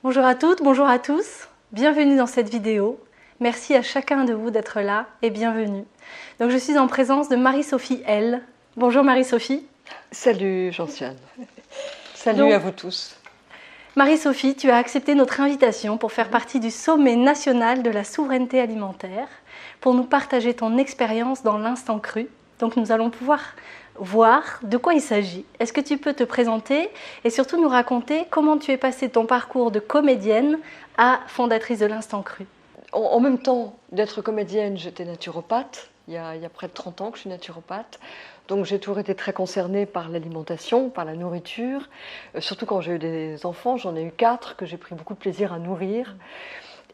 Bonjour à toutes, bonjour à tous, bienvenue dans cette vidéo. Merci à chacun de vous d'être là et bienvenue. Donc je suis en présence de Marie-Sophie L. Bonjour Marie-Sophie. Salut Gentiane. Salut à vous tous. Marie-Sophie, tu as accepté notre invitation pour faire partie du sommet national de la souveraineté alimentaire, pour nous partager ton expérience dans l'instant cru. Donc nous allons pouvoir voir de quoi il s'agit. Est-ce que tu peux te présenter et surtout nous raconter comment tu es passée de ton parcours de comédienne à fondatrice de l'instant cru? En même temps d'être comédienne, j'étais naturopathe. Il y a près de 30 ans que je suis naturopathe. Donc j'ai toujours été très concernée par l'alimentation, par la nourriture. Surtout quand j'ai eu des enfants, j'en ai eu 4 que j'ai pris beaucoup de plaisir à nourrir.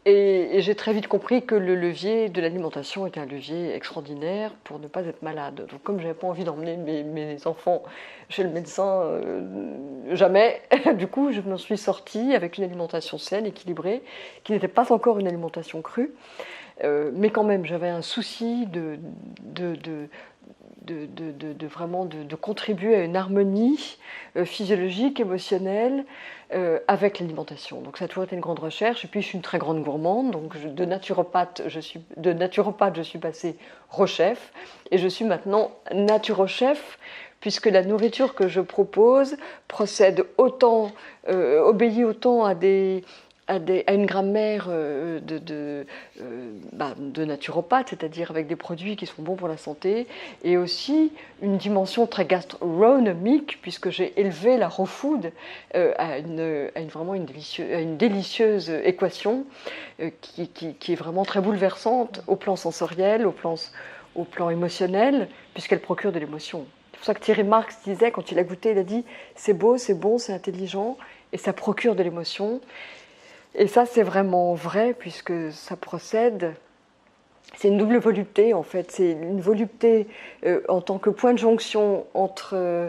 Et j'ai très vite compris que le levier de l'alimentation était un levier extraordinaire pour ne pas être malade. Donc comme je n'avais pas envie d'emmener mes enfants chez le médecin, jamais, du coup je m'en suis sortie avec une alimentation saine, équilibrée, qui n'était pas encore une alimentation crue. Mais quand même, j'avais un souci vraiment de contribuer à une harmonie physiologique, émotionnelle avec l'alimentation. Donc ça a toujours été une grande recherche. Et puis je suis une très grande gourmande. Donc de naturopathe, je suis passée rechef. Et je suis maintenant naturochef, puisque la nourriture que je propose obéit autant à une grammaire de naturopathe, c'est-à-dire avec des produits qui sont bons pour la santé, et aussi une dimension très gastronomique, puisque j'ai élevé la raw food à une délicieuse équation qui est vraiment très bouleversante au plan sensoriel, au plan émotionnel, puisqu'elle procure de l'émotion. C'est pour ça que Thierry Marx disait, quand il a goûté, il a dit « c'est beau, c'est bon, c'est intelligent, et ça procure de l'émotion ». Et ça, c'est vraiment vrai, puisque ça procède, c'est une double volupté en fait, c'est une volupté en tant que point de jonction entre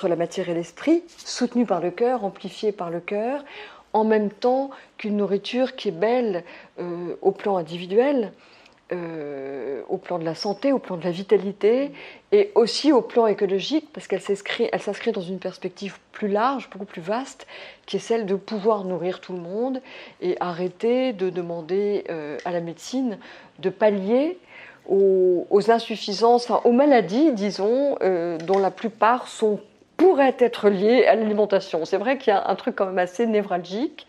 la matière et l'esprit, soutenue par le cœur, amplifiée par le cœur, en même temps qu'une nourriture qui est belle au plan individuel, au plan de la santé, au plan de la vitalité, et aussi au plan écologique, parce qu'elle s'inscrit dans une perspective plus large, beaucoup plus vaste, qui est celle de pouvoir nourrir tout le monde et arrêter de demander à la médecine de pallier aux insuffisances, enfin aux maladies, disons, dont la plupart pourraient être liées à l'alimentation. C'est vrai qu'il y a un truc quand même assez névralgique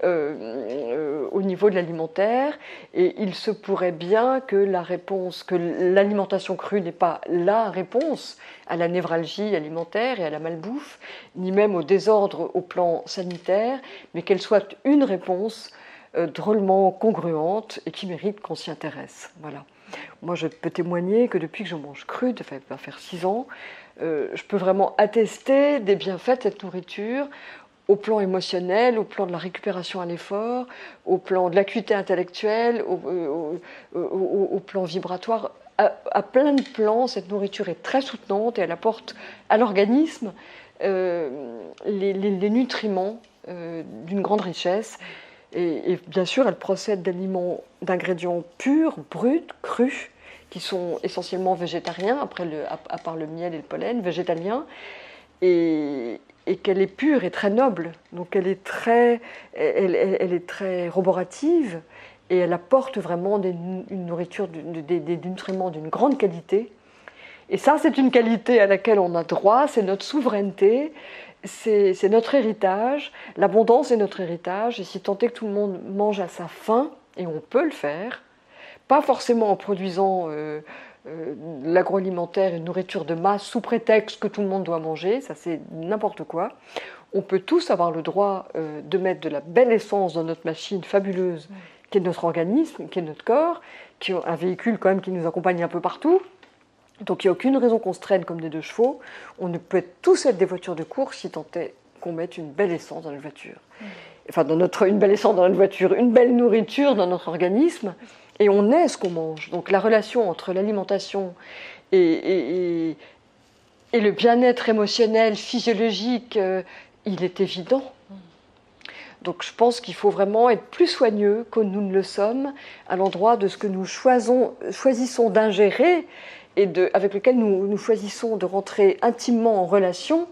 au niveau de l'alimentaire, et il se pourrait bien que l'alimentation crue n'est pas la réponse à la névralgie alimentaire et à la malbouffe, ni même au désordre au plan sanitaire, mais qu'elle soit une réponse drôlement congruente et qui mérite qu'on s'y intéresse. Voilà. Moi, je peux témoigner que depuis que je mange cru, ça va faire 6 ans, je peux vraiment attester des bienfaits de cette nourriture au plan émotionnel, au plan de la récupération à l'effort, au plan de l'acuité intellectuelle, au plan vibratoire. À plein de plans, cette nourriture est très soutenante et elle apporte à l'organisme les nutriments d'une grande richesse. Et bien sûr, elle procède d'ingrédients purs, bruts, crus, qui sont essentiellement végétariens, à part le miel et le pollen, végétaliens, et qu'elle est pure et très noble. Donc elle est très roborative, et elle apporte vraiment une nourriture, des nutriments d'une grande qualité. Et ça, c'est une qualité à laquelle on a droit, c'est notre souveraineté, c'est notre héritage. L'abondance est notre héritage, et si tant est que tout le monde mange à sa faim, et on peut le faire, pas forcément en produisant l'agroalimentaire, une nourriture de masse sous prétexte que tout le monde doit manger, ça c'est n'importe quoi. On peut tous avoir le droit de mettre de la belle essence dans notre machine fabuleuse, qui est notre organisme, qui est notre corps, qui est un véhicule quand même qui nous accompagne un peu partout. Donc il n'y a aucune raison qu'on se traîne comme des 2 chevaux. On ne peut tous être des voitures de course si tant est qu'on mette une belle essence dans notre voiture. Enfin, une belle essence dans notre voiture, une belle nourriture dans notre organisme, et on est ce qu'on mange. Donc la relation entre l'alimentation et le bien-être émotionnel, physiologique, il est évident. Donc je pense qu'il faut vraiment être plus soigneux que nous ne le sommes à l'endroit de ce que nous choisissons d'ingérer et avec lequel nous choisissons de rentrer intimement en relation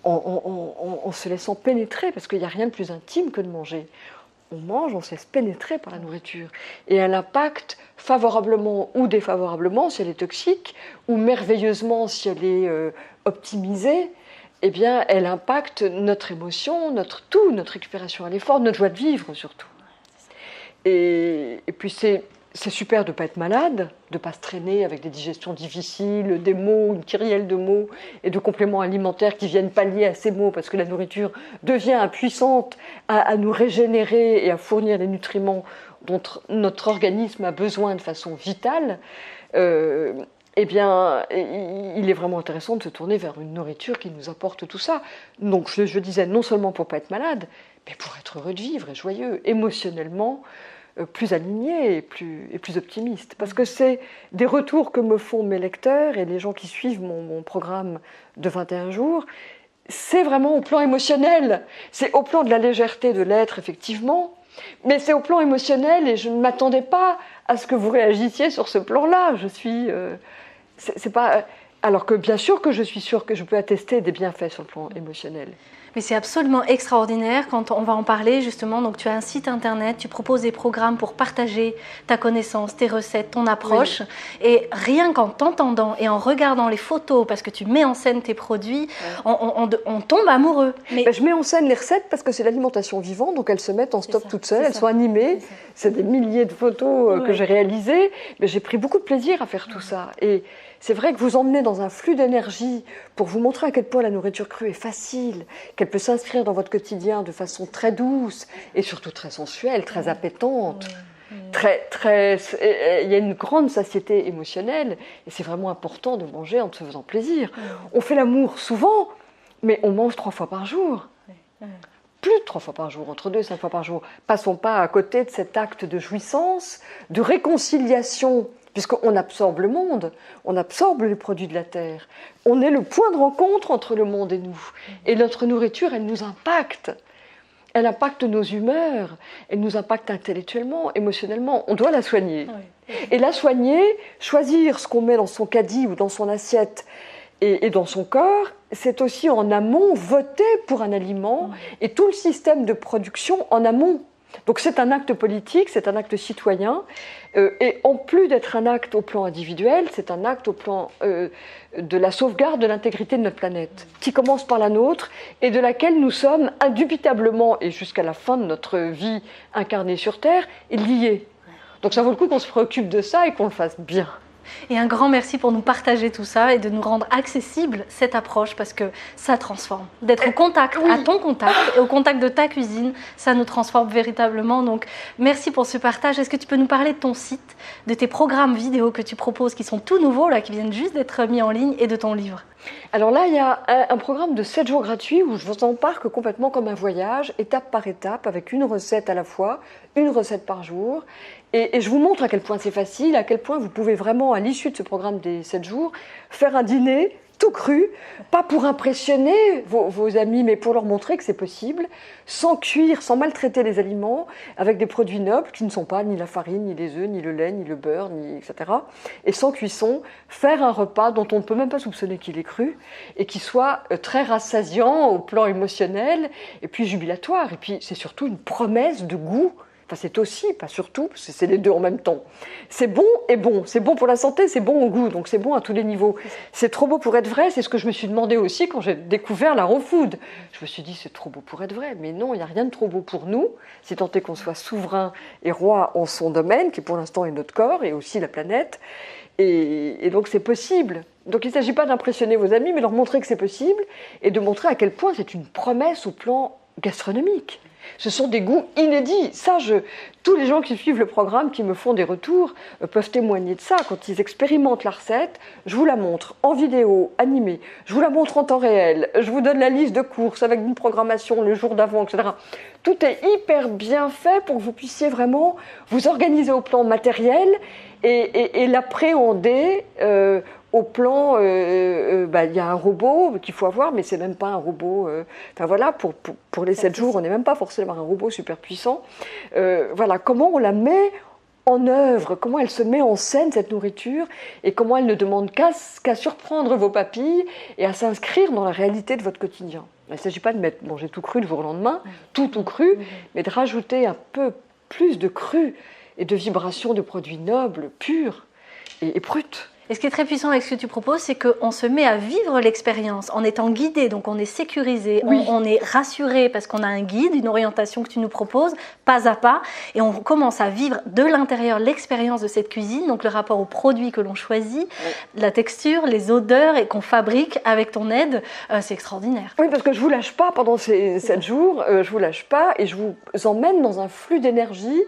en se laissant pénétrer, parce qu'il n'y a rien de plus intime que de manger. On mange, on se laisse pénétrer par la nourriture. Et elle impacte favorablement ou défavorablement si elle est toxique, ou merveilleusement si elle est optimisée, eh bien, elle impacte notre émotion, notre récupération à l'effort, notre joie de vivre surtout. Et puis c'est super de ne pas être malade, de ne pas se traîner avec des digestions difficiles, des mots, une kyrielle de mots et de compléments alimentaires qui viennent pallier à ces mots, parce que la nourriture devient impuissante à nous régénérer et à fournir les nutriments dont notre organisme a besoin de façon vitale. Eh bien, il est vraiment intéressant de se tourner vers une nourriture qui nous apporte tout ça. Donc, je disais, non seulement pour ne pas être malade, mais pour être heureux de vivre et joyeux, émotionnellement, plus aligné et plus optimiste. Parce que c'est des retours que me font mes lecteurs et les gens qui suivent mon programme de 21 jours. C'est vraiment au plan émotionnel. C'est au plan de la légèreté de l'être, effectivement. Mais c'est au plan émotionnel et je ne m'attendais pas à ce que vous réagissiez sur ce plan-là. Je suis... c'est pas... Alors que bien sûr que je suis sûre que je peux attester des bienfaits sur le plan émotionnel. Mais c'est absolument extraordinaire quand on va en parler justement. Donc tu as un site internet, tu proposes des programmes pour partager ta connaissance, tes recettes, ton approche. Oui. Et rien qu'en t'entendant et en regardant les photos, parce que tu mets en scène tes produits, on tombe amoureux. Mais... je mets en scène les recettes parce que c'est l'alimentation vivante, donc elles se mettent en stock toutes seules, elles sont animées. C'est des milliers de photos que j'ai réalisées, mais j'ai pris beaucoup de plaisir à faire tout ça. Et c'est vrai que vous emmenez dans un flux d'énergie pour vous montrer à quel point la nourriture crue est facile, qu'elle peut s'inscrire dans votre quotidien de façon très douce et surtout très sensuelle, très appétante. Il y a une grande satiété émotionnelle et c'est vraiment important de manger en se faisant plaisir. On fait l'amour souvent, mais on mange 3 fois par jour. Plus de 3 fois par jour, entre 2 et 5 fois par jour. Passons pas à côté de cet acte de jouissance, de réconciliation, puisqu'on absorbe le monde, on absorbe les produits de la terre. On est le point de rencontre entre le monde et nous. Et notre nourriture, elle nous impacte. Elle impacte nos humeurs, elle nous impacte intellectuellement, émotionnellement. On doit la soigner. Et la soigner, choisir ce qu'on met dans son caddie ou dans son assiette et dans son corps, c'est aussi en amont voter pour un aliment et tout le système de production en amont. Donc c'est un acte politique, c'est un acte citoyen, et en plus d'être un acte au plan individuel, c'est un acte au plan de la sauvegarde de l'intégrité de notre planète, qui commence par la nôtre et de laquelle nous sommes indubitablement, et jusqu'à la fin de notre vie incarnée sur Terre, liés. Donc ça vaut le coup qu'on se préoccupe de ça et qu'on le fasse bien. Et un grand merci pour nous partager tout ça et de nous rendre accessible cette approche, parce que ça transforme. D'être au contact, à ton contact et au contact de ta cuisine, ça nous transforme véritablement. Donc merci pour ce partage. Est-ce que tu peux nous parler de ton site, de tes programmes vidéo que tu proposes qui sont tout nouveaux, là, qui viennent juste d'être mis en ligne, et de ton livre? Alors là, il y a un programme de 7 jours gratuits où je vous embarque complètement comme un voyage, étape par étape, avec une recette à la fois, une recette par jour. Et je vous montre à quel point c'est facile, à quel point vous pouvez vraiment, à l'issue de ce programme des 7 jours, faire un dîner tout cru, pas pour impressionner vos amis, mais pour leur montrer que c'est possible, sans cuire, sans maltraiter les aliments, avec des produits nobles qui ne sont pas ni la farine, ni les œufs, ni le lait, ni le beurre, etc. Et sans cuisson, faire un repas dont on ne peut même pas soupçonner qu'il est cru, et qui soit très rassasiant au plan émotionnel, et puis jubilatoire. Et puis c'est surtout une promesse de goût. Enfin, c'est aussi, pas surtout, parce que c'est les deux en même temps. C'est bon et bon. C'est bon pour la santé, c'est bon au goût, donc c'est bon à tous les niveaux. C'est trop beau pour être vrai, c'est ce que je me suis demandé aussi quand j'ai découvert la raw food. Je me suis dit, c'est trop beau pour être vrai. Mais non, il n'y a rien de trop beau pour nous, si tant est qu'on soit souverain et roi en son domaine, qui pour l'instant est notre corps et aussi la planète. Et donc c'est possible. Donc il ne s'agit pas d'impressionner vos amis, mais leur montrer que c'est possible et de montrer à quel point c'est une promesse au plan gastronomique. Ce sont des goûts inédits. Ça, tous les gens qui suivent le programme, qui me font des retours, peuvent témoigner de ça. Quand ils expérimentent la recette, je vous la montre en vidéo, animée, je vous la montre en temps réel, je vous donne la liste de courses avec une programmation le jour d'avant, etc. Tout est hyper bien fait pour que vous puissiez vraiment vous organiser au plan matériel et l'appréhender au plan, il y a un robot qu'il faut avoir, mais c'est même pas un robot. Enfin voilà, pour les 7 jours, on n'est même pas forcément un robot super puissant. Voilà, comment on la met en œuvre, comment elle se met en scène, cette nourriture, et comment elle ne demande qu'à surprendre vos papilles et à s'inscrire dans la réalité de votre quotidien. Il ne s'agit pas de manger tout cru le jour au lendemain, tout cru, mais de rajouter un peu plus de cru et de vibrations de produits nobles, purs et bruts. Et ce qui est très puissant avec ce que tu proposes, c'est qu'on se met à vivre l'expérience en étant guidé, donc on est sécurisé, on est rassuré parce qu'on a un guide, une orientation que tu nous proposes, pas à pas, et on commence à vivre de l'intérieur l'expérience de cette cuisine, donc le rapport aux produits que l'on choisit, la texture, les odeurs et qu'on fabrique avec ton aide, c'est extraordinaire. Oui, parce que je ne vous lâche pas pendant ces 7 jours, je ne vous lâche pas et je vous emmène dans un flux d'énergie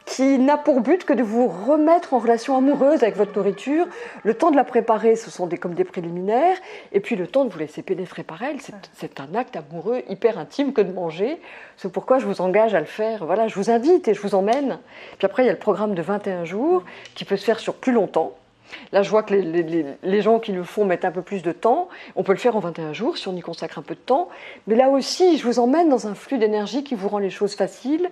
qui n'a pour but que de vous remettre en relation amoureuse avec votre nourriture. Le temps de la préparer, ce sont comme des préliminaires, et puis le temps de vous laisser pénétrer par elle, c'est un acte amoureux hyper intime que de manger. C'est pourquoi je vous engage à le faire. Voilà, je vous invite et je vous emmène. Puis après, il y a le programme de 21 jours qui peut se faire sur plus longtemps. Là, je vois que les gens qui le font mettent un peu plus de temps. On peut le faire en 21 jours si on y consacre un peu de temps. Mais là aussi, je vous emmène dans un flux d'énergie qui vous rend les choses faciles,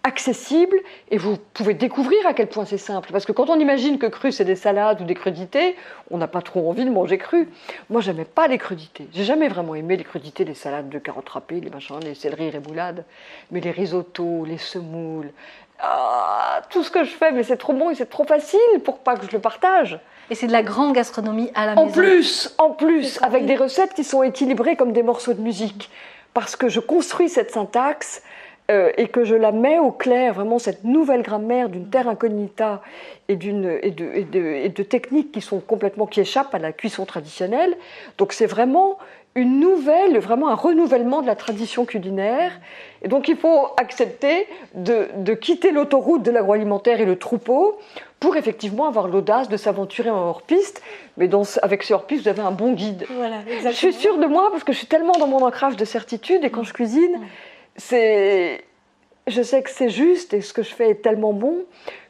accessibles, et vous pouvez découvrir à quel point c'est simple. Parce que quand on imagine que cru, c'est des salades ou des crudités, on n'a pas trop envie de manger cru. Moi, j'aimais pas les crudités. J'ai jamais vraiment aimé les crudités, les salades de carottes râpées, les machins, les céleris rémoulades. Mais les risottos, les semoules... tout ce que je fais, mais c'est trop bon et c'est trop facile pour pas que je le partage. Et c'est de la grande gastronomie à la maison. En plus, avec des recettes qui sont équilibrées comme des morceaux de musique. Parce que je construis cette syntaxe et que je la mets au clair, vraiment cette nouvelle grammaire d'une terre incognita et de techniques qui échappent à la cuisson traditionnelle. Donc c'est vraiment vraiment un renouvellement de la tradition culinaire. Et donc il faut accepter de quitter l'autoroute de l'agroalimentaire et le troupeau pour effectivement avoir l'audace de s'aventurer en hors-piste. Mais avec ce hors-piste, vous avez un bon guide. Voilà, exactement. Je suis sûre de moi parce que je suis tellement dans mon ancrage de certitude et quand je cuisine, je sais que c'est juste et ce que je fais est tellement bon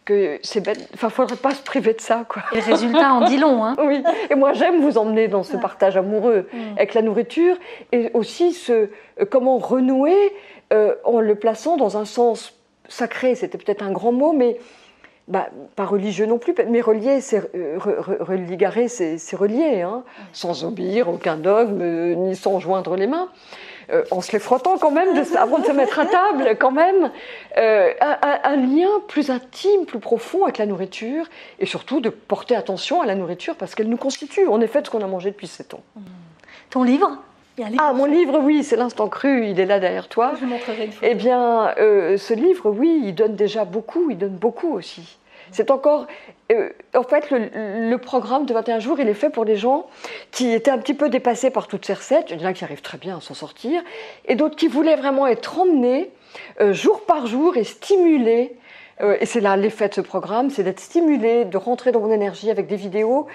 que c'est bête. Enfin, faudrait pas se priver de ça, quoi. Et le résultat en dit long, hein. Oui. Et moi, j'aime vous emmener dans ce partage amoureux avec la nourriture et aussi comment renouer en le plaçant dans un sens sacré. C'était peut-être un grand mot, mais pas religieux non plus. Mais relier, religarer, c'est relier, hein, sans obéir aucun dogme ni sans joindre les mains. En se les frottant quand même, avant de se mettre à table quand même, un lien plus intime, plus profond avec la nourriture, et surtout de porter attention à la nourriture parce qu'elle nous constitue, en effet, de ce qu'on a mangé depuis 7 ans. Ton livre ? Mon livre, oui, c'est l'Instant Cru, il est là derrière toi. Je montrerai une photo. Eh bien, ce livre, oui, il donne déjà beaucoup, il donne beaucoup aussi. C'est encore... en fait, le programme de 21 jours, il est fait pour des gens qui étaient un petit peu dépassés par toutes ces recettes. Il y en a qui arrivent très bien à s'en sortir. Et d'autres qui voulaient vraiment être emmenés jour par jour et stimulés. Et c'est là l'effet de ce programme, c'est d'être stimulé, de rentrer dans mon énergie avec des vidéos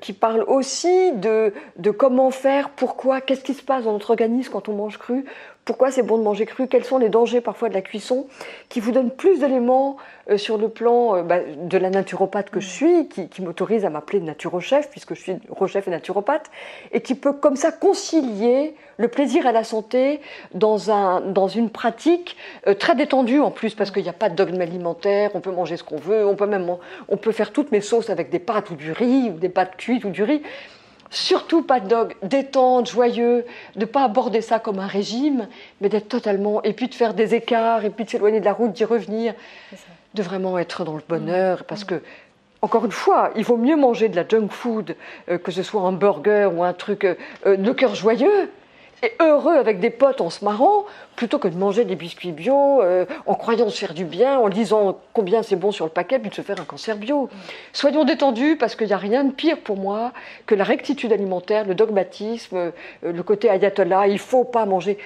qui parlent aussi de comment faire, pourquoi, qu'est-ce qui se passe dans notre organisme quand on mange cru, pourquoi c'est bon de manger cru, quels sont les dangers parfois de la cuisson, qui vous donnent plus d'éléments sur le plan de la naturopathe que je suis, qui m'autorise à m'appeler naturochef, puisque je suis rochef et naturopathe, et qui peut comme ça concilier le plaisir et la santé dans une pratique très détendue en plus, parce qu'il n'y a pas de dogme alimentaire, on peut manger ce qu'on veut, on peut faire toutes mes sauces avec des pâtes ou du riz, ou des pâtes cuites ou du riz. Surtout pas de dogme, détente, joyeux, de ne pas aborder ça comme un régime, mais d'être totalement, et puis de faire des écarts, et puis de s'éloigner de la route, d'y revenir, de vraiment être dans le bonheur, parce que, encore une fois, il vaut mieux manger de la junk food, que ce soit un burger ou un truc de cœur joyeux, et heureux avec des potes en se marrant, plutôt que de manger des biscuits bio, en croyant se faire du bien, en disant combien c'est bon sur le paquet, puis de se faire un cancer bio. Soyons détendus, parce qu'il n'y a rien de pire pour moi que la rectitude alimentaire, le dogmatisme, le côté ayatollah, il ne faut pas manger.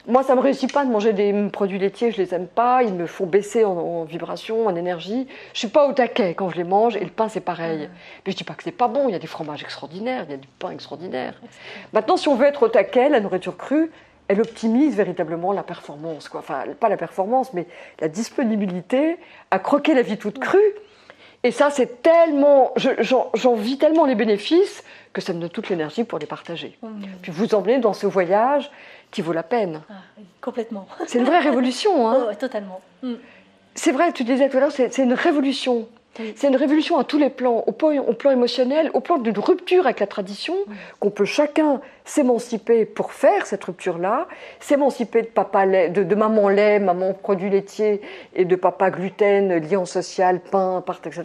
Moi, ça ne me réussit pas de manger des produits laitiers, je ne les aime pas, ils me font baisser en vibration, en énergie. Je ne suis pas au taquet quand je les mange, et le pain, c'est pareil. Mais je ne dis pas que ce n'est pas bon, il y a des fromages extraordinaires, il y a du pain extraordinaire. Maintenant, si on veut être au taquet, la nourriture crue, elle optimise véritablement la performance, quoi. Enfin, pas la performance, mais la disponibilité à croquer la vie toute crue. Et ça, c'est tellement... J'en vis tellement les bénéfices que ça me donne toute l'énergie pour les partager. Puis vous emmenez dans ce voyage qui vaut la peine. Oui, complètement. C'est une vraie révolution, hein. Totalement. C'est vrai, tu disais tout à l'heure, c'est une révolution. Oui. C'est une révolution à tous les plans, au plan émotionnel, au plan d'une rupture avec la tradition, qu'on peut chacun s'émanciper pour faire cette rupture-là, s'émanciper de papa lait, de maman lait, maman produit laitier, et de papa gluten, lien social, pain, pâte, etc.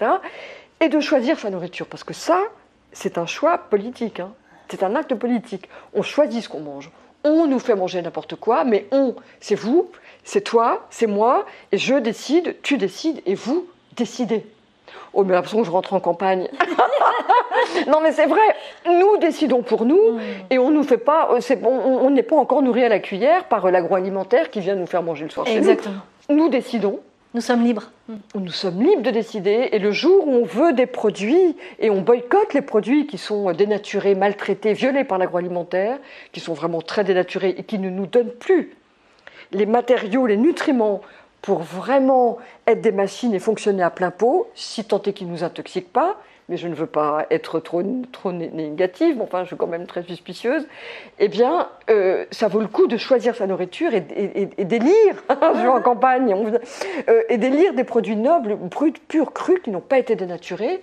Et de choisir sa nourriture, parce que ça, c'est un choix politique, hein. C'est un acte politique. On choisit ce qu'on mange. On nous fait manger n'importe quoi, mais on, c'est vous, c'est toi, c'est moi, et je décide, tu décides, et vous décidez. Oh, mais l'impression que je rentre en campagne. Non, mais c'est vrai, nous décidons pour nous, et on nous fait pas, on n'est pas encore nourri à la cuillère par l'agroalimentaire qui vient nous faire manger le soir. Exactement. Nous décidons. Nous sommes libres. Nous sommes libres de décider, et le jour où on veut des produits, et on boycotte les produits qui sont dénaturés, maltraités, violés par l'agroalimentaire, qui sont vraiment très dénaturés et qui ne nous donnent plus les matériaux, les nutriments pour vraiment être des machines et fonctionner à plein pot, si tant est qu'ils ne nous intoxiquent pas, mais je ne veux pas être trop négative, mais enfin je suis quand même très suspicieuse, eh bien ça vaut le coup de choisir sa nourriture et d'élire, je vais en campagne, et d'élire des produits nobles, bruts, purs, crus, qui n'ont pas été dénaturés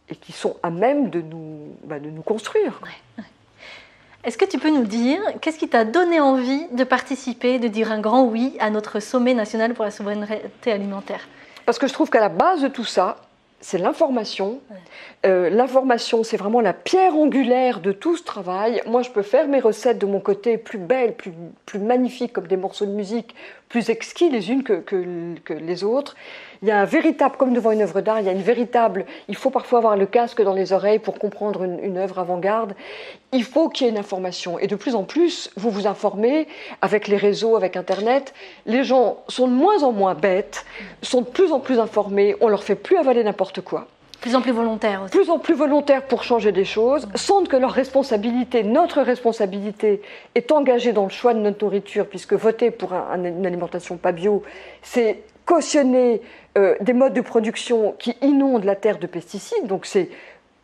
et qui sont à même de nous construire. Ouais. Est-ce que tu peux nous dire, qu'est-ce qui t'a donné envie de participer, de dire un grand oui à notre sommet national pour la souveraineté alimentaire? Parce que je trouve qu'à la base de tout ça, c'est l'information. L'information, c'est vraiment la pierre angulaire de tout ce travail. Moi, je peux faire mes recettes de mon côté plus belles, plus magnifiques, comme des morceaux de musique, plus exquis les unes que les autres. Il y a un véritable, comme devant une œuvre d'art, il faut parfois avoir le casque dans les oreilles pour comprendre une œuvre avant-garde. Il faut qu'il y ait une information. Et de plus en plus, vous vous informez avec les réseaux, avec Internet. Les gens sont de moins en moins bêtes, sont de plus en plus informés, on leur fait plus avaler n'importe quoi. Plus en plus volontaires aussi. Plus en plus volontaires pour changer des choses, sentent que leur responsabilité, notre responsabilité, est engagée dans le choix de notre nourriture, puisque voter pour une alimentation pas bio, c'est cautionner des modes de production qui inondent la terre de pesticides, donc c'est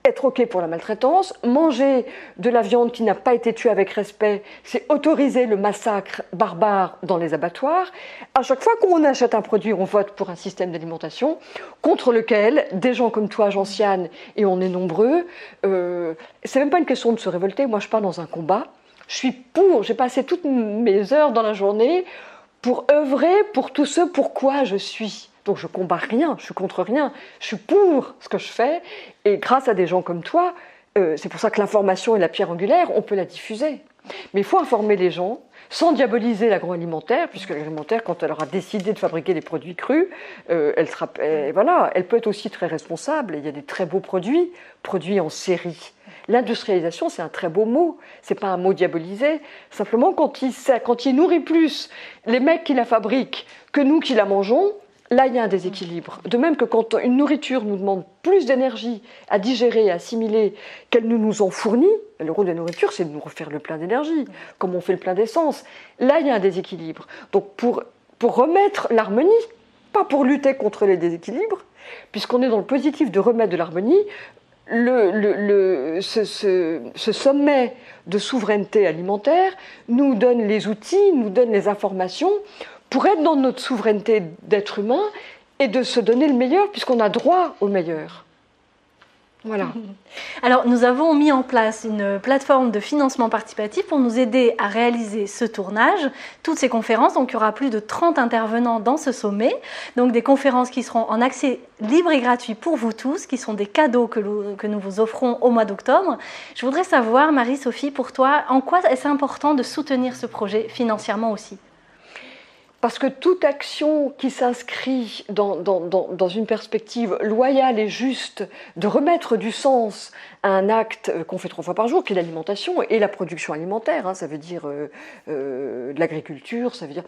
être OK pour la maltraitance. Manger de la viande qui n'a pas été tuée avec respect, c'est autoriser le massacre barbare dans les abattoirs. À chaque fois qu'on achète un produit, on vote pour un système d'alimentation contre lequel des gens comme toi, Gentiane, et on est nombreux, c'est même pas une question de se révolter. Moi, je pars dans un combat. Je suis pour, j'ai passé toutes mes heures dans la journée pour œuvrer pour tout ce pourquoi je suis. Donc je ne combats rien, je suis contre rien, je suis pour ce que je fais. Et grâce à des gens comme toi, c'est pour ça que l'information est la pierre angulaire, on peut la diffuser. Mais il faut informer les gens sans diaboliser l'agroalimentaire, puisque l'agroalimentaire, quand elle aura décidé de fabriquer des produits crus, elle peut être aussi très responsable. Il y a des très beaux produits en série. L'industrialisation, c'est un très beau mot, c'est pas un mot diabolisé. Simplement, quand il nourrit plus les mecs qui la fabriquent que nous qui la mangeons, là, il y a un déséquilibre. De même que quand une nourriture nous demande plus d'énergie à digérer, à assimiler, qu'elle ne nous en fournit, le rôle de la nourriture, c'est de nous refaire le plein d'énergie, comme on fait le plein d'essence. Là, il y a un déséquilibre. Donc, pour remettre l'harmonie, pas pour lutter contre les déséquilibres, puisqu'on est dans le positif de remettre de l'harmonie, ce sommet de souveraineté alimentaire nous donne les outils, nous donne les informations pour être dans notre souveraineté d'être humain et de se donner le meilleur, puisqu'on a droit au meilleur. Voilà. Alors, nous avons mis en place une plateforme de financement participatif pour nous aider à réaliser ce tournage, toutes ces conférences. Donc, il y aura plus de 30 intervenants dans ce sommet. Donc, des conférences qui seront en accès libre et gratuit pour vous tous, qui sont des cadeaux que nous vous offrons au mois d'octobre. Je voudrais savoir, Marie-Sophie, pour toi, en quoi est-ce important de soutenir ce projet financièrement aussi ? Parce que toute action qui s'inscrit dans une perspective loyale et juste de remettre du sens à un acte qu'on fait 3 fois par jour, qui est l'alimentation et la production alimentaire, hein, ça veut dire de l'agriculture, ça veut dire...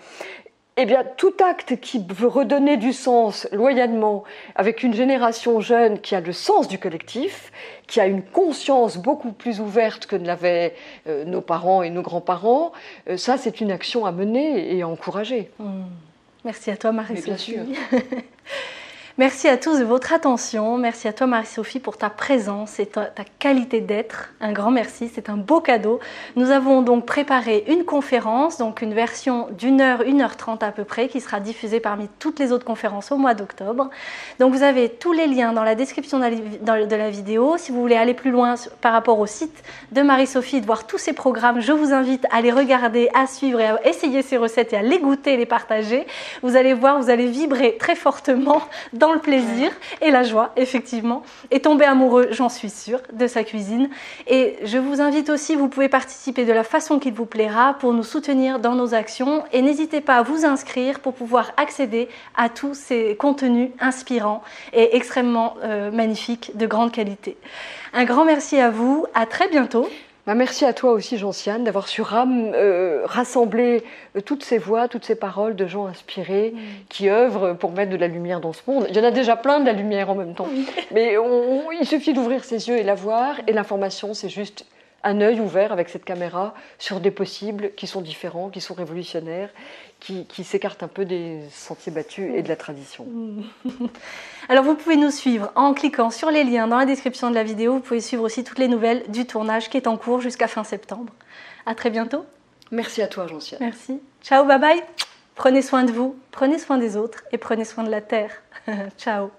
Eh bien, tout acte qui veut redonner du sens loyalement avec une génération jeune qui a le sens du collectif, qui a une conscience beaucoup plus ouverte que ne l'avaient nos parents et nos grands-parents, ça, c'est une action à mener et à encourager. Merci à toi, Marie-Sophie. Bien sûr. Merci à tous de votre attention. Merci à toi Marie-Sophie pour ta présence et ta qualité d'être. Un grand merci, c'est un beau cadeau. Nous avons donc préparé une conférence, donc une version d'1 heure, 1h30 à peu près, qui sera diffusée parmi toutes les autres conférences au mois d'octobre. Donc vous avez tous les liens dans la description de la vidéo. Si vous voulez aller plus loin par rapport au site de Marie-Sophie, de voir tous ses programmes, je vous invite à les regarder, à suivre et à essayer ses recettes et à les goûter et les partager. Vous allez voir, vous allez vibrer très fortement dans le plaisir et la joie, effectivement, et tomber amoureux, j'en suis sûre, de sa cuisine. Et je vous invite aussi, vous pouvez participer de la façon qu'il vous plaira pour nous soutenir dans nos actions et n'hésitez pas à vous inscrire pour pouvoir accéder à tous ces contenus inspirants et extrêmement magnifiques, de grande qualité. Un grand merci à vous, à très bientôt. Merci à toi aussi, Gentiane, d'avoir su rassembler toutes ces voix, toutes ces paroles de gens inspirés qui œuvrent pour mettre de la lumière dans ce monde. Il y en a déjà plein de la lumière en même temps, mais il suffit d'ouvrir ses yeux et la voir, et l'information, c'est juste un œil ouvert avec cette caméra sur des possibles qui sont différents, qui sont révolutionnaires, qui s'écartent un peu des sentiers battus et de la tradition. Alors vous pouvez nous suivre en cliquant sur les liens dans la description de la vidéo. Vous pouvez suivre aussi toutes les nouvelles du tournage qui est en cours jusqu'à fin septembre. À très bientôt. Merci à toi, Gentiane. Merci. Ciao, bye bye. Prenez soin de vous, prenez soin des autres et prenez soin de la terre. Ciao.